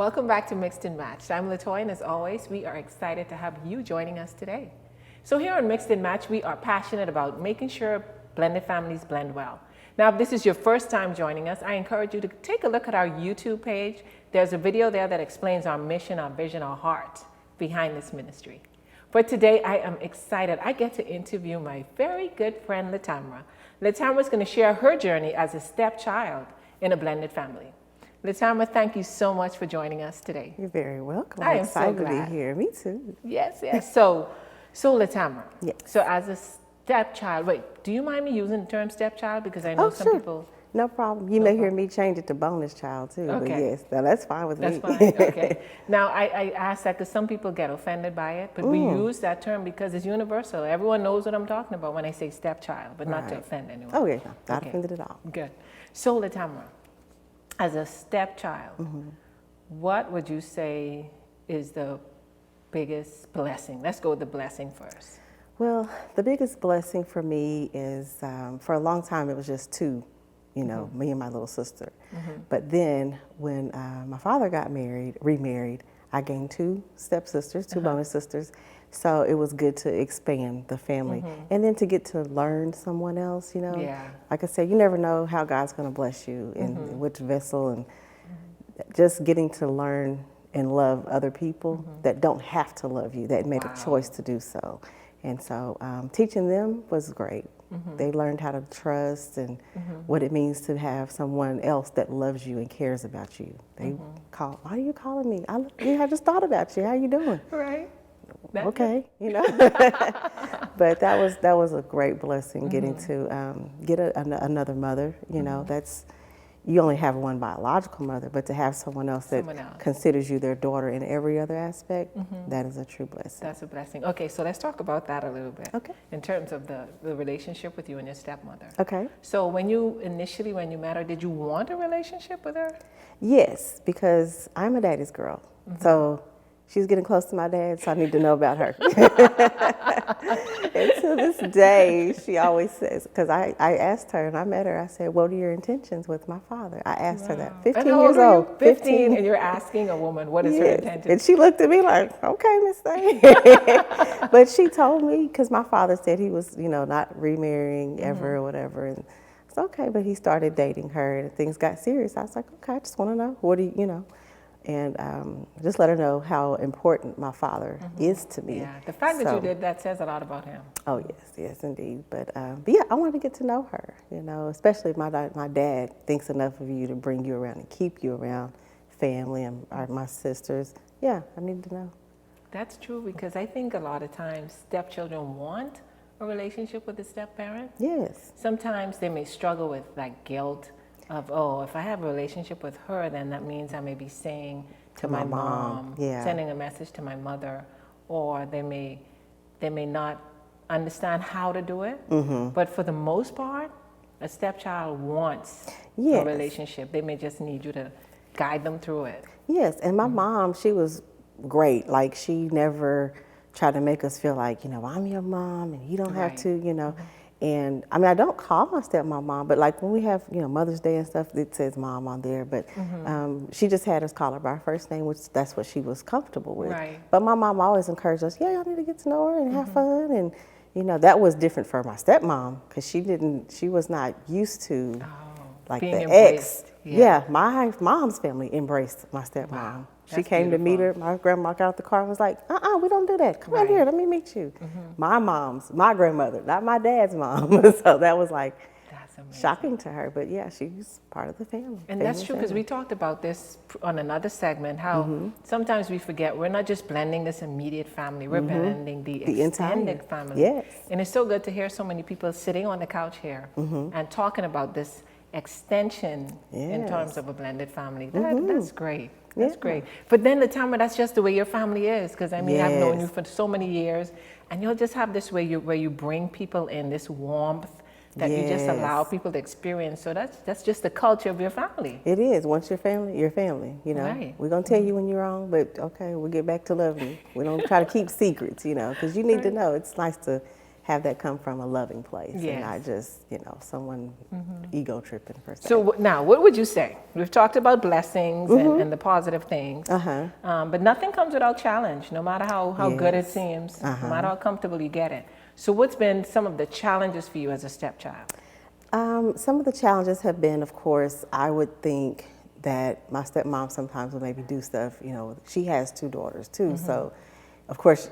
Welcome back to Mixed and Matched. I'm Latoya, and as always, we are excited to have you joining us today. So here on Mixed and Matched, we are passionate about making sure blended families blend well. Now, if this is your first time joining us, I encourage you to take a look at our YouTube page. There's a video there that explains our mission, our vision, our heart behind this ministry. But today, I am excited. I get to interview my very good friend, Latamarra. Latamarra is going to share her journey as a stepchild in a blended family. Latamarra, thank you so much for joining us today. You're very welcome. I'm excited to be here. Me too. Yes, yes. So Latamarra. Yes. So as a stepchild, wait, do you mind me using the term stepchild? Because I know some sure. people. No problem. You may hear me change it to bonus child too. Okay. But yes, now that's fine with That's me. fine. Okay. Now I ask that because some people get offended by it, but we use that term because it's universal. Everyone knows what I'm talking about when I say stepchild, but not to offend anyone. Oh yeah, no, not offended at all. Good. So Latamarra, as a stepchild, what would you say is the biggest blessing? Let's go with the blessing first. Well, the biggest blessing for me is for a long time it was just two, me and my little sister. But then when my father got remarried, I gained two stepsisters, two bonus sisters. So it was good to expand the family and then to get to learn someone else, Like I said, you never know how God's going to bless you and which vessel, and just getting to learn and love other people that don't have to love you, that made a choice to do so. And so teaching them was great. They learned how to trust and what it means to have someone else that loves you and cares about you. They call, why are you calling me? I just thought about you. How you doing? Right. Okay, But that was a great blessing getting to get another mother. That's, you only have one biological mother, but to have someone else that considers you their daughter in every other aspect, that is a true blessing. That's a blessing. Okay, so let's talk about that a little bit. Okay. In terms of the relationship with you and your stepmother. Okay. So when you met her, did you want a relationship with her? Yes, because I'm a daddy's girl. So she's getting close to my dad, so I need to know about her. And to this day, she always says, because I asked her and I met her, I said, what are your intentions with my father? I asked her that, 15 years old. 15, and you're asking a woman, what is her intention? And she looked at me like, okay, Miss Thing. But she told me, because my father said he was, not remarrying ever or whatever. And it's okay, but he started dating her and things got serious. I was like, okay, I just want to know, what do you. And just let her know how important my father is to me. Yeah, the fact that you did that says a lot about him. Oh, yes, indeed. But yeah, I wanted to get to know her, especially if my dad thinks enough of you to bring you around and keep you around family and my sisters. Yeah, I need to know. That's true, because I think a lot of times stepchildren want a relationship with a step-parent. Yes. Sometimes they may struggle with guilt of, if I have a relationship with her, then that means I may be saying to my mom, sending a message to my mother, or they may not understand how to do it. But for the most part, a stepchild wants a relationship. They may just need you to guide them through it. Yes, and my mom, she was great. Like, she never tried to make us feel like, I'm your mom and you don't have to, And I mean, I don't call my stepmom mom, but like when we have, Mother's Day and stuff, it says mom on there. But she just had us call her by her first name, which that's what she was comfortable with. Right. But my mom always encouraged us, y'all need to get to know her and have fun. And, that was different for my stepmom because she was not used to like being the embraced. ex. Yeah, my mom's family embraced my stepmom. Wow. She came to meet her. My grandma got out the car and was like, we don't do that. Come on here, let me meet you. My grandmother, not my dad's mom. So that was like shocking to her. But yeah, she's part of the family. And that's true, because we talked about this on another segment, how sometimes we forget we're not just blending this immediate family, we're blending the extended family. Yes. And it's so good to hear so many people sitting on the couch here and talking about this extension in terms of a blended family. That's great. That's great. But then Latamarra, that's just the way your family is. Because I mean, I've known you for so many years, and you'll just have this way where you bring people in, this warmth that you just allow people to experience. So that's just the culture of your family. It is. Once you're family, Right. We're going to tell you when you're wrong, but okay, we'll get back to loving you. We don't try to keep secrets, because you need to know. It's nice to have that come from a loving place and Yes. not just, someone ego tripping per se. So now, what would you say? We've talked about blessings and the positive things, but nothing comes without challenge, no matter how good it Yes. seems, no matter how comfortable you get it. So what's been some of the challenges for you as a stepchild? Some of the challenges have been, of course, I would think that my stepmom sometimes would maybe do stuff, she has 2 daughters too. So, of course,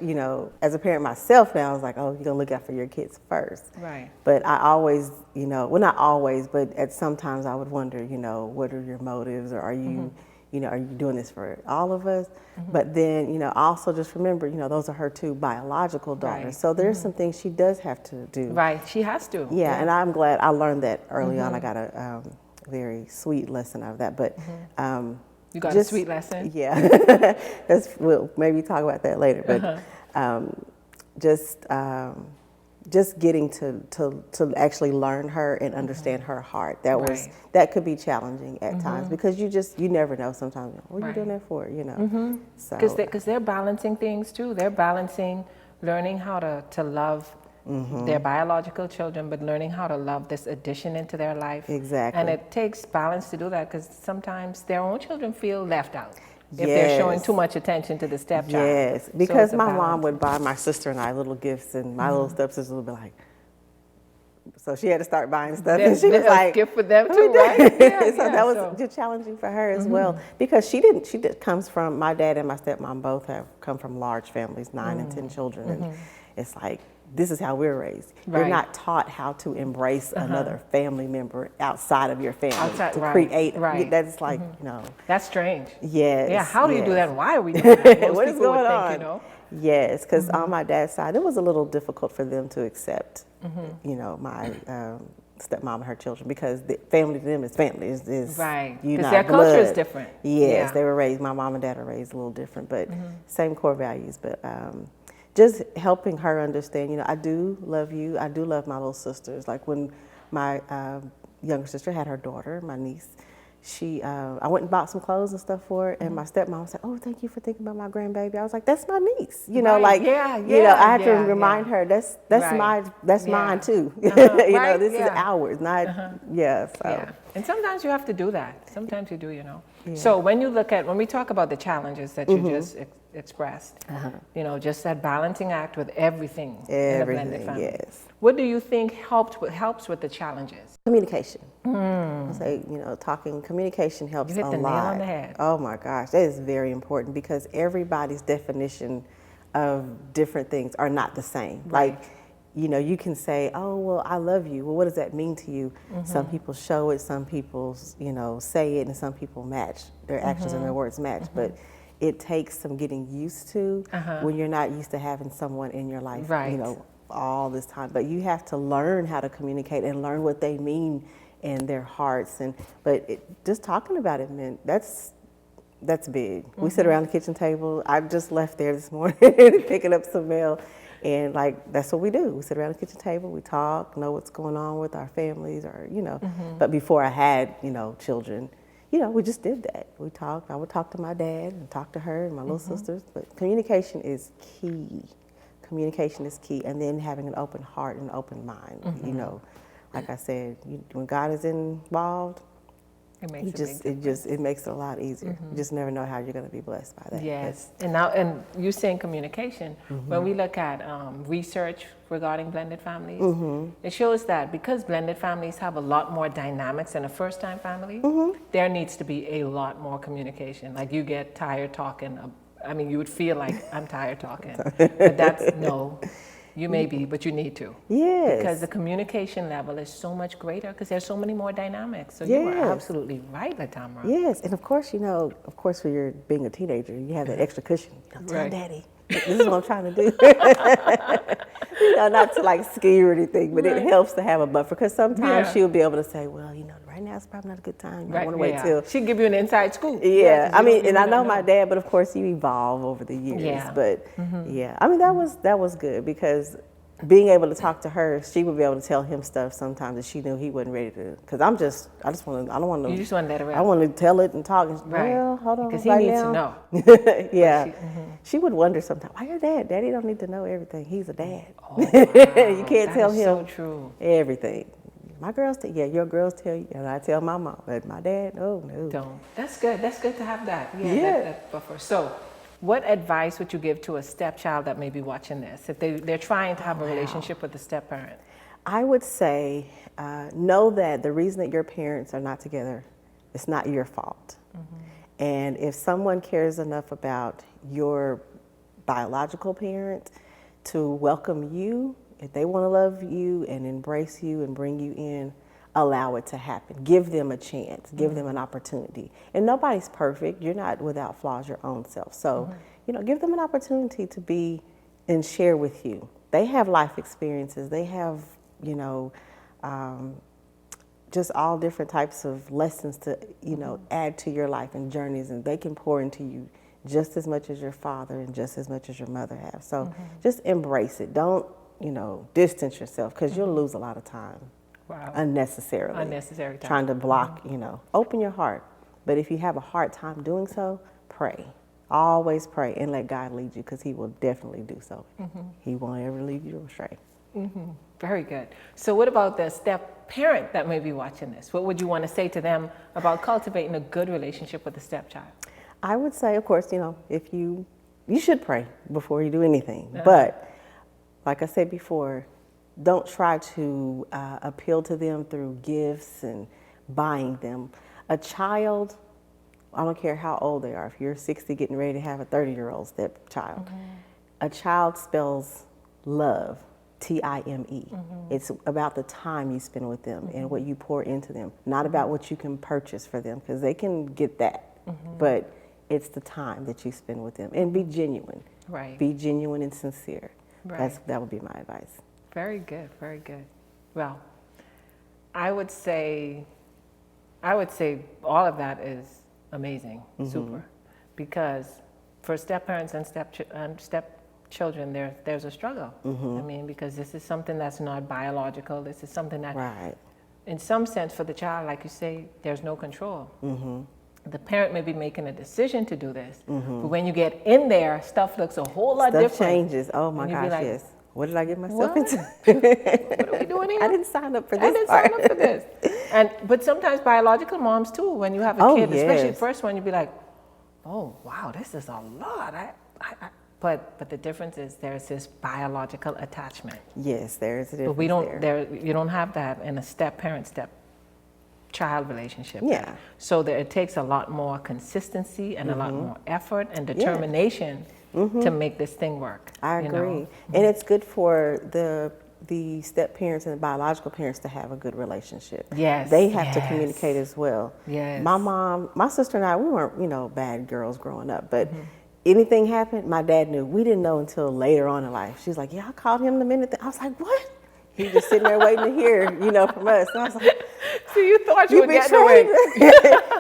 as a parent myself now, I was like, oh, you're going to look out for your kids first. Right. But I always, well, not always, but at sometimes I would wonder, what are your motives, or are you, are you doing this for all of us? But then, also just remember, those are her 2 biological daughters. Right. So there's some things she does have to do. Right, she has to. Yeah, and I'm glad I learned that early on. I got a very sweet lesson out of that. But You got a sweet lesson? Yeah, we'll maybe talk about that later. But just getting to actually learn her and understand her heart. That could be challenging at times, because you never know sometimes. What are you doing that for? So because they're balancing things too. They're balancing learning how to love their biological children, but learning how to love this addition into their life. Exactly. And it takes balance to do that, because sometimes their own children feel left out if they're showing too much attention to the stepchild. Yes, because my mom would buy my sister and I little gifts, and my little stepsister would be like, so she had to start buying stuff, and she was like, gift for them too, right? Yeah, so that was just challenging for her as well, because she comes from, my dad and my stepmom both have come from large families, 9 and 10 children, and it's like, this is how we're raised. Right. You're not taught how to embrace another family member outside of your family, to right, create. right. That's like, That's strange. Yes. Yeah, how do you do yes. that? Why are we doing that? Most What is people going would on? think, Yes, because on my dad's side, it was a little difficult for them to accept, my stepmom and her children, because the family to them is family. Is right, because their culture is different. Yes, they were raised. My mom and dad are raised a little different, but same core values. But just helping her understand, I do love you. I do love my little sisters. Like when my younger sister had her daughter, my niece, I went and bought some clothes and stuff for her, and my stepmom said, "Oh, thank you for thinking about my grandbaby." I was like, "That's my niece," Right. I had to remind her that's Right. mine too. Right. This is ours, not So And sometimes you have to do that. Sometimes you do, So when we talk about the challenges that you just expressed, just that balancing act with everything in a blended family. Yes. What do you think helps with the challenges? Communication. I say, communication helps You hit a the nail lot. on the head. Oh my gosh, that is very important, because everybody's definition of different things are not the same. Right. Like, you can say, "Oh, well, I love you." Well, what does that mean to you? Some people show it, some people, say it, and some people match. Their actions and their words match. But it takes some getting used to when you're not used to having someone in your life, Right. All this time. But you have to learn how to communicate and learn what they mean in their hearts. But just talking about it, man, that's big. We sit around the kitchen table. I just left there this morning picking up some mail. And that's what we do. We sit around the kitchen table, we talk, know what's going on with our families, or, But before I had, children, we just did that. We talked. I would talk to my dad and talk to her and my little sisters. But communication is key. Communication is key. And then having an open heart and open mind. Like I said, when God is involved, It makes it makes it a lot easier. You just never know how you're going to be blessed by that. Yes, and you saying communication. When we look at research regarding blended families, it shows that because blended families have a lot more dynamics than a first-time family, there needs to be a lot more communication. Like you get tired talking. You would feel like I'm tired talking, but that's no. You may be, but you need to. Yes. Because the communication level is so much greater because there's so many more dynamics. So you are absolutely right, Latamarra. Yes, and of course, when you're being a teenager, you have that extra cushion. Tell Right. Daddy, this is what I'm trying to do. Not to scare or anything, but it helps to have a buffer, because sometimes she'll be able to say, well, right now it's probably not a good time. I want to wait till. She'll give you an inside scoop. Yeah, and I know my dad, but of course you evolve over the years. Yeah. But that was good, because being able to talk to her, she would be able to tell him stuff sometimes that she knew he wasn't ready to. Because I just want to, I don't want to. You just want to let her out. I want to tell it and talk. And, Right. Well, hold on. Because he right needs now. to know. Yeah. She would wonder sometimes, why your dad? Daddy don't need to know everything. He's a dad. Oh, wow. You can't tell him so true. everything. My girls, your girls tell you, and I tell my mom, but my dad, no. Don't. That's good. That's good to have that. Yeah. That buffer. So, what advice would you give to a stepchild that may be watching this if they're trying to have a relationship with a step-parent? I would say, know that the reason that your parents are not together, it's not your fault. And if someone cares enough about your biological parent to welcome you, if they want to love you and embrace you and bring you in, allow it to happen. Give them a chance. Give them an opportunity. And nobody's perfect. You're not without flaws your own self. So, give them an opportunity to be and share with you. They have life experiences. They have, just all different types of lessons to, add to your life and journeys. And they can pour into you just as much as your father and just as much as your mother have. So just embrace it. Don't, distance yourself, because you'll lose a lot of time. Wow. Unnecessarily. Unnecessary time. Trying to block, open your heart. But if you have a hard time doing so, pray. Always pray and let God lead you, because he will definitely do so. He won't ever lead you astray. Very good. So what about the step-parent that may be watching this? What would you want to say to them about cultivating a good relationship with a stepchild? I would say, of course, if you should pray before you do anything. But like I said before, don't try to appeal to them through gifts and buying them. A child, I don't care how old they are, if you're 60 getting ready to have a 30-year-old stepchild, a child spells love, Time. It's about the time you spend with them and what you pour into them, not about what you can purchase for them, because they can get that. But it's the time that you spend with them, and be genuine. Right. Be genuine and sincere. Right. That would be my advice. Very good, very good. Well, I would say all of that is amazing, super, because for step-parents and step-children, there's a struggle. I mean, because this is something that's not biological. This is something that, in some sense, for the child, like you say, there's no control. The parent may be making a decision to do this, but when you get in there, stuff looks a whole lot different. Stuff changes. Oh my gosh, like, yes. What did I get myself into? What are we doing here? I didn't sign up for this. I didn't sign up for this. But sometimes biological moms too, when you have a kid, especially the first one, you'd be like, oh wow, this is a lot. But the difference is there's this biological attachment. Yes, there is a difference. But you don't have that in a step-parent, step-child relationship. Yeah. So it takes a lot more consistency and a lot more effort and determination to make this thing work. I agree. And it's good for the step-parents and the biological parents to have a good relationship. Yes. They have to communicate as well. Yes. My mom, my sister and I, we weren't, bad girls growing up, but anything happened, my dad knew. We didn't know until later on in life. She's like, yeah, I called him the minute I was like, what? He was just sitting there waiting to hear, from us. And I was like, so you thought you were getting away.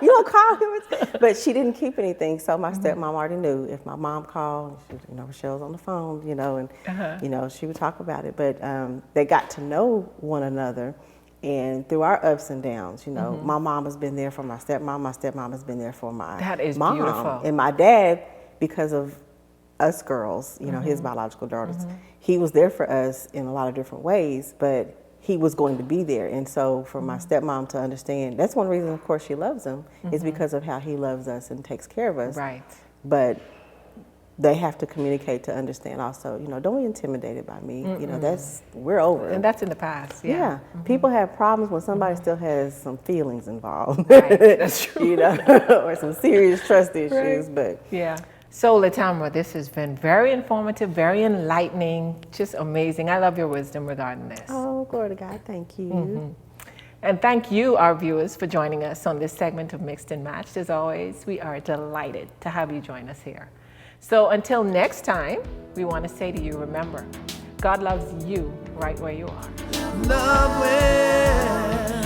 You don't call him. But she didn't keep anything. So my stepmom already knew if my mom called, Rochelle's on the phone, and, she would talk about it. But they got to know one another. And through our ups and downs, my mom has been there for my stepmom has been there for my mom. That is beautiful. And my dad, because of us girls, his biological daughters, he was there for us in a lot of different ways, but he was going to be there. And so for my stepmom to understand, that's one reason, of course, she loves him, is because of how he loves us and takes care of us. Right. But they have to communicate to understand also, don't be intimidated by me. We're over it. And that's in the past. Yeah. People have problems when somebody still has some feelings involved. Right. That's true. Or some serious trust issues. Right. But yeah. So Latamarra, this has been very informative, very enlightening, just amazing. I love your wisdom regarding this. Oh, glory to God. Thank you. And thank you, our viewers, for joining us on this segment of Mixed and Matched. As always, we are delighted to have you join us here. So until next time, we want to say to you, remember, God loves you right where you are. Love where